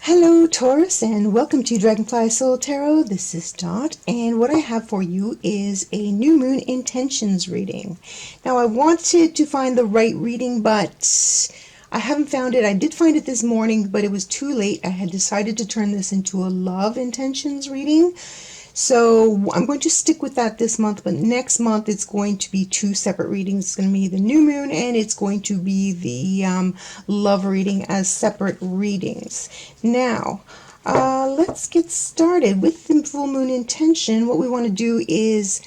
Hello Taurus, and welcome to Dragonfly Soul Tarot. This is Dot, and what I have for you is a new moon intentions reading. Now I wanted to find the right reading, but I haven't found it. I did find it this morning, but it was too late. I had decided to turn this into a love intentions reading. So I'm going to stick with that this month, but next month it's going to be two separate readings. It's going to be the new moon and it's going to be the love reading as separate readings. Now, let's get started with the full moon intention. What we want to do is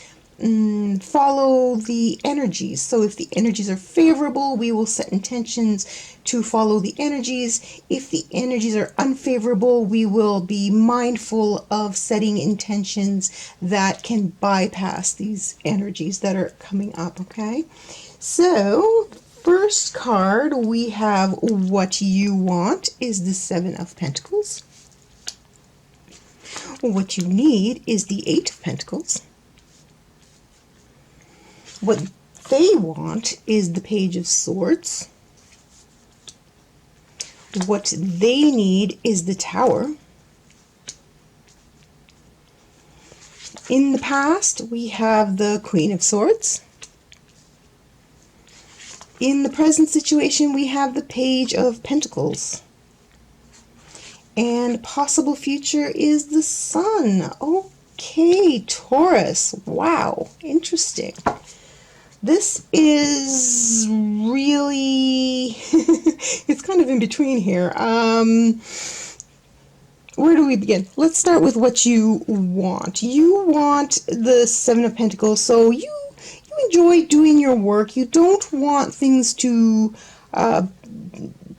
follow the energies. So if the energies are favorable, we will set intentions to follow the energies. If the energies are unfavorable, we will be mindful of setting intentions that can bypass these energies that are coming up, okay? So, first card we have what you want is the Seven of Pentacles. What you need is the Eight of Pentacles. What they want is the Page of Swords. What they need is the Tower. In the past, we have the Queen of Swords. In the present situation, we have the Page of Pentacles. And possible future is the Sun. Okay, Taurus. Wow, interesting. This is really, it's kind of in between here. Where do we begin? Let's start with what you want. You want the Seven of Pentacles, so you enjoy doing your work. You don't want things to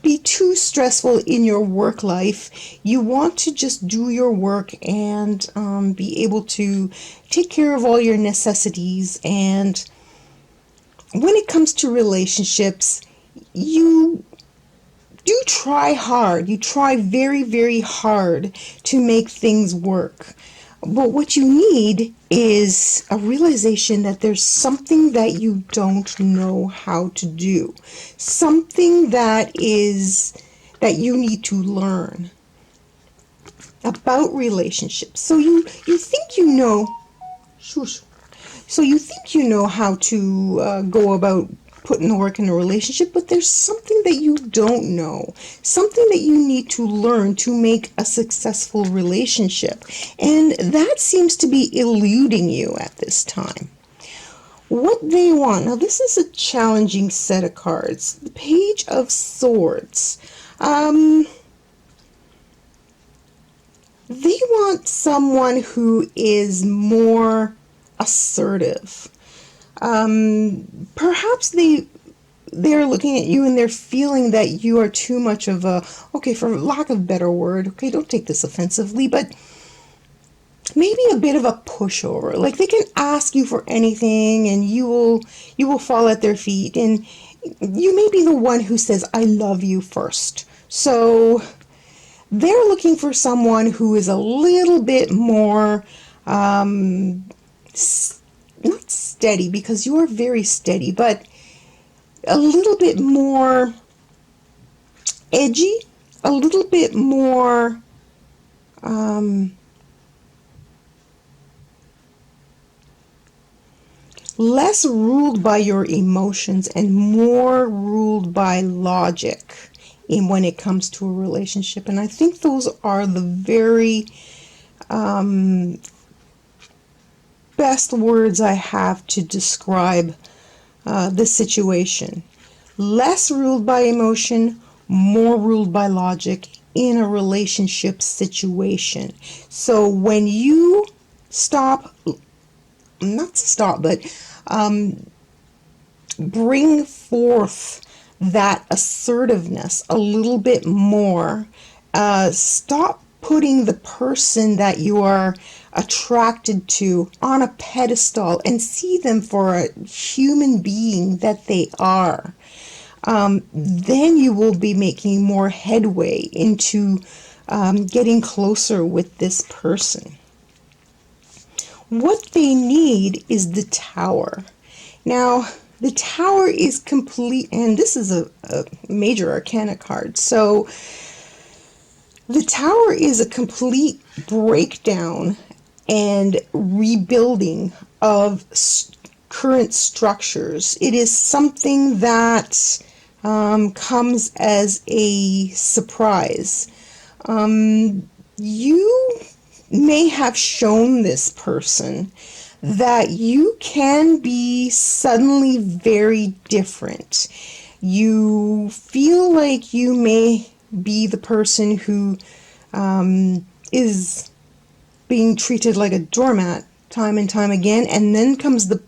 be too stressful in your work life. You want to just do your work and be able to take care of all your necessities. And when it comes to relationships, you do try hard. You try very, very hard to make things work. But what you need is a realization that there's something that you don't know how to do. Something that you need to learn about relationships. So you think you know, shush. So you think you know how to go about putting the work in a relationship, but there's something that you don't know, something that you need to learn to make a successful relationship, and that seems to be eluding you at this time. What they want, now this is a challenging set of cards, the Page of Swords. They want someone who is more assertive. Perhaps they're looking at you and they're feeling that you are too much of a, okay, for lack of a better word, okay, don't take this offensively, but maybe a bit of a pushover. Like they can ask you for anything and you will fall at their feet, and you may be the one who says, I love you first. So they're looking for someone who is a little bit more not steady, because you are very steady, but a little bit more edgy, a little bit more less ruled by your emotions and more ruled by logic when it comes to a relationship. And I think those are the very best words I have to describe this situation. Less ruled by emotion, more ruled by logic in a relationship situation. So when you bring forth that assertiveness a little bit more, stop putting the person that you are attracted to on a pedestal and see them for a human being that they are. Then you will be making more headway into getting closer with this person. What they need is the Tower. Now, the Tower is complete, and this is a major arcana card. So The Tower is a complete breakdown and rebuilding of current structures. It is something that comes as a surprise. You may have shown this person that you can be suddenly very different. You feel like you may be the person who is being treated like a doormat time and time again, and then comes the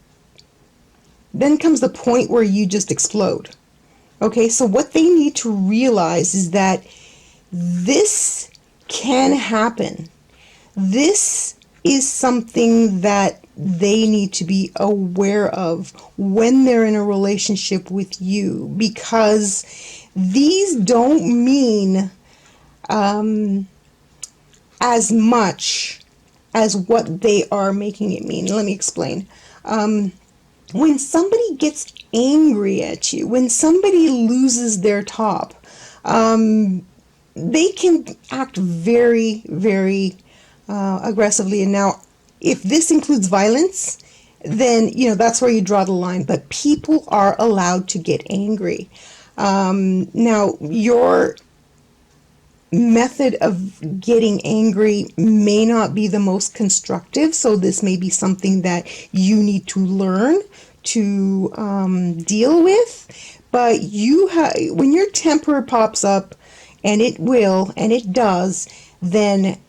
point where you just explode. Okay, so what they need to realize is that this can happen. This is something that they need to be aware of when they're in a relationship with you, because these don't mean as much as what they are making it mean. Let me explain. When somebody gets angry at you, when somebody loses their top, they can act very, very aggressively. And now, if this includes violence, then that's where you draw the line. But people are allowed to get angry. Now, your method of getting angry may not be the most constructive, so this may be something that you need to learn to deal with. But when your temper pops up, and it will, and it does, then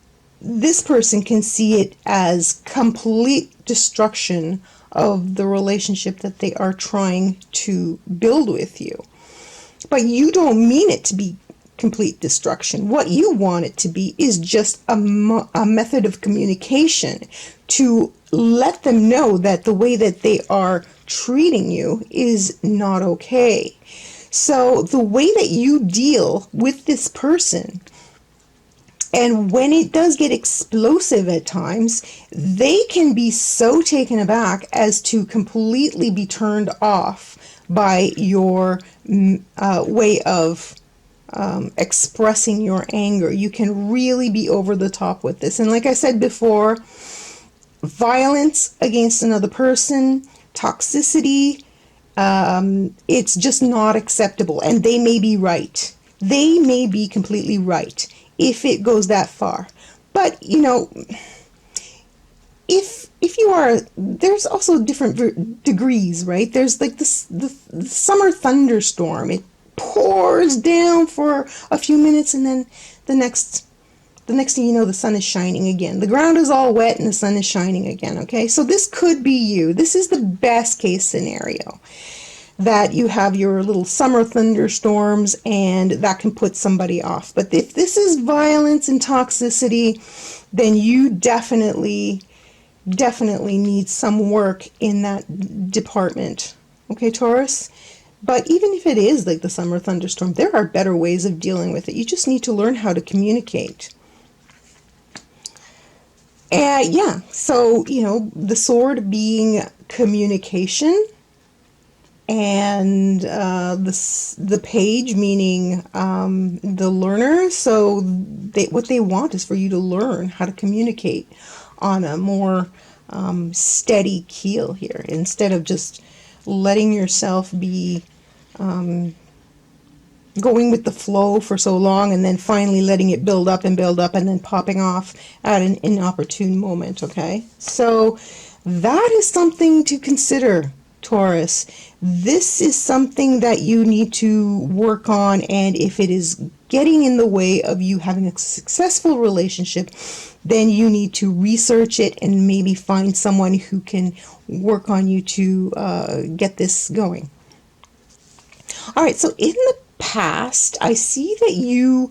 this person can see it as complete destruction of the relationship that they are trying to build with you. But you don't mean it to be complete destruction. What you want it to be is just a method of communication to let them know that the way that they are treating you is not okay. So the way that you deal with this person, and when it does get explosive at times, they can be so taken aback as to completely be turned off by your way of expressing your anger. You can really be over the top with this. And like I said before, violence against another person, toxicity, it's just not acceptable. And they may be right. They may be completely right if it goes that far. But, if you are, there's also different degrees, right? There's like the summer thunderstorm. It pours down for a few minutes, and then the next thing you know, the sun is shining again. The ground is all wet and the sun is shining again. Okay, so this could be you. This is the best case scenario, that you have your little summer thunderstorms, and that can put somebody off. But if this is violence and toxicity, then you definitely need some work in that department. Okay, Taurus? But even if it is like the summer thunderstorm, there are better ways of dealing with it. You just need to learn how to communicate. And so, the sword being communication, and the page meaning the learner. So what they want is for you to learn how to communicate on a more steady keel here, instead of just letting yourself be going with the flow for so long, and then finally letting it build up and then popping off at an inopportune moment. Okay, so that is something to consider, Taurus. This is something that you need to work on, and if it is getting in the way of you having a successful relationship, then you need to research it and maybe find someone who can work on you to get this going. All right, so in the past, I see that you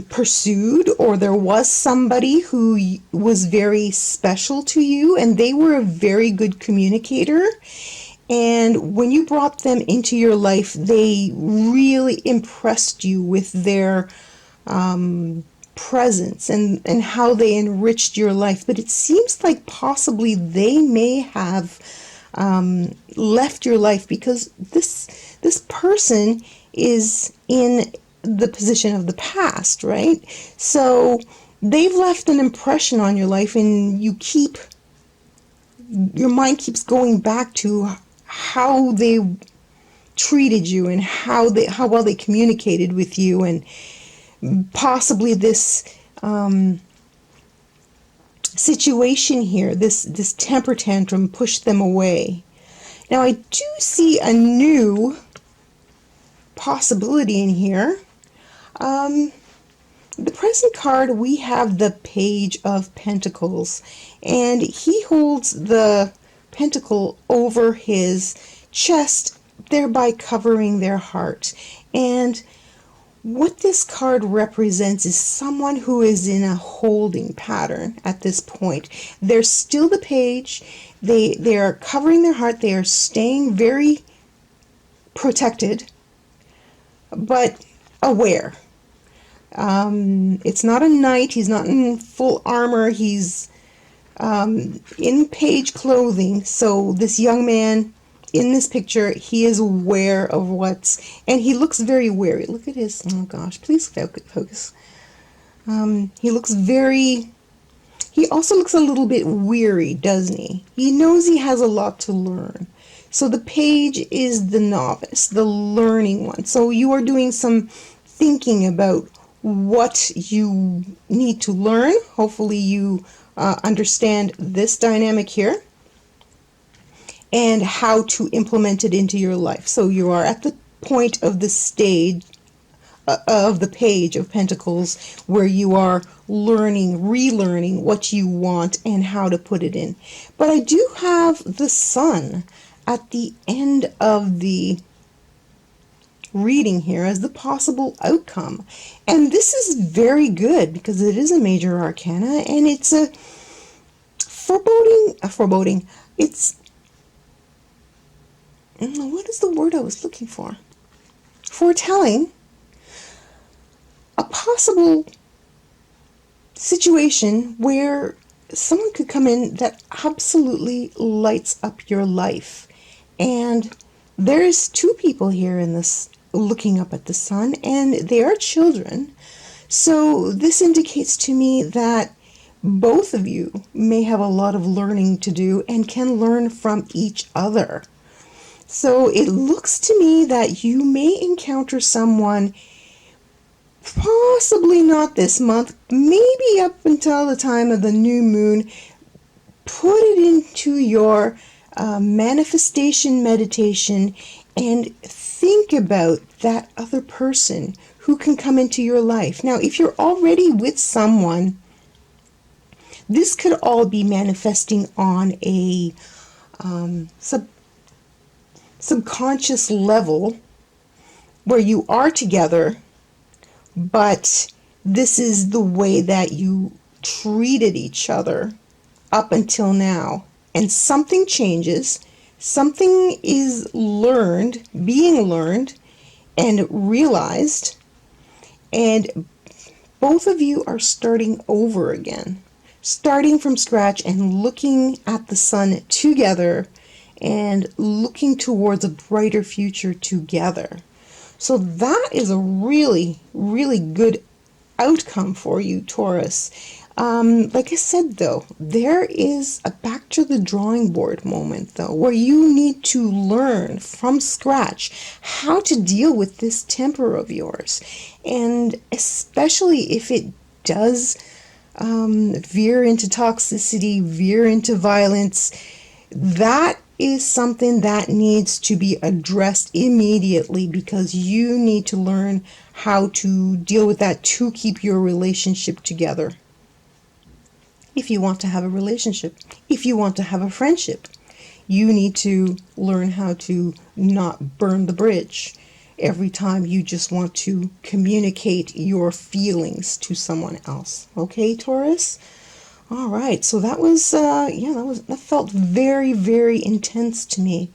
pursued, or there was somebody who was very special to you, and they were a very good communicator. And when you brought them into your life, they really impressed you with their presence and how they enriched your life. But it seems like possibly they may have left your life because this person is in the position of the past, right? So they've left an impression on your life, and your mind keeps going back to how they treated you and how well they communicated with you, and possibly this situation here, this temper tantrum pushed them away. Now I do see a new possibility in here. The present card, we have the Page of Pentacles, and he holds the pentacle over his chest, thereby covering their heart. And what this card represents is someone who is in a holding pattern at this point. They're still the page. They are covering their heart. They are staying very protected, but aware. It's not a knight. He's not in full armor. He's in page clothing. So this young man in this picture, he is aware of and he looks very wary. Look at his, oh gosh, please focus. He also looks a little bit weary, doesn't he? He knows he has a lot to learn. So the page is the novice, the learning one. So you are doing some thinking about what you need to learn. Hopefully you understand this dynamic here and how to implement it into your life. So you are at the point of the stage of the Page of Pentacles where you are relearning what you want and how to put it in. But I do have the Sun at the end of the reading here as the possible outcome. And this is very good because it is a major arcana, and it's a foreboding. It's, what is the word I was looking for? Foretelling a possible situation where someone could come in that absolutely lights up your life. And there's two people here in this looking up at the Sun, and they are children. So this indicates to me that both of you may have a lot of learning to do and can learn from each other. So it looks to me that you may encounter someone, possibly not this month, maybe up until the time of the new moon. Put it into your manifestation meditation and think about that other person who can come into your life. Now, if you're already with someone, this could all be manifesting on a subconscious level where you are together, but this is the way that you treated each other up until now. And something changes, something is being learned and realized, and both of you are starting over again, starting from scratch and looking at the Sun together and looking towards a brighter future together. So that is a really, really good outcome for you, Taurus. Like I said, though, there is a back to the drawing board moment, though, where you need to learn from scratch how to deal with this temper of yours. And especially if it does veer into toxicity, veer into violence, that is something that needs to be addressed immediately, because you need to learn how to deal with that to keep your relationship together. If you want to have a relationship, if you want to have a friendship, you need to learn how to not burn the bridge every time you just want to communicate your feelings to someone else. Okay, Taurus? All right, so that was, that felt very, very intense to me.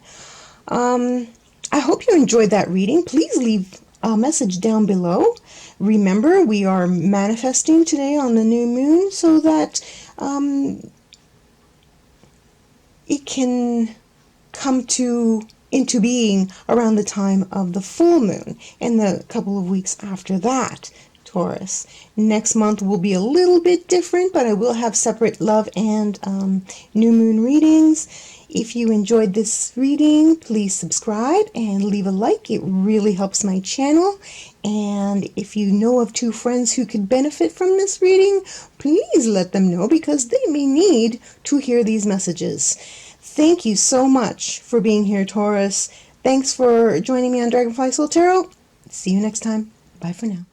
I hope you enjoyed that reading. Please leave a message down below. Remember, we are manifesting today on the new moon so that it can come to into being around the time of the full moon and the couple of weeks after that, Taurus. Next month will be a little bit different, but I will have separate love and new moon readings. If you enjoyed this reading, please subscribe and leave a like. It really helps my channel. And if you know of 2 friends who could benefit from this reading, please let them know because they may need to hear these messages. Thank you so much for being here, Taurus. Thanks for joining me on Dragonfly Soul Tarot. See you next time. Bye for now.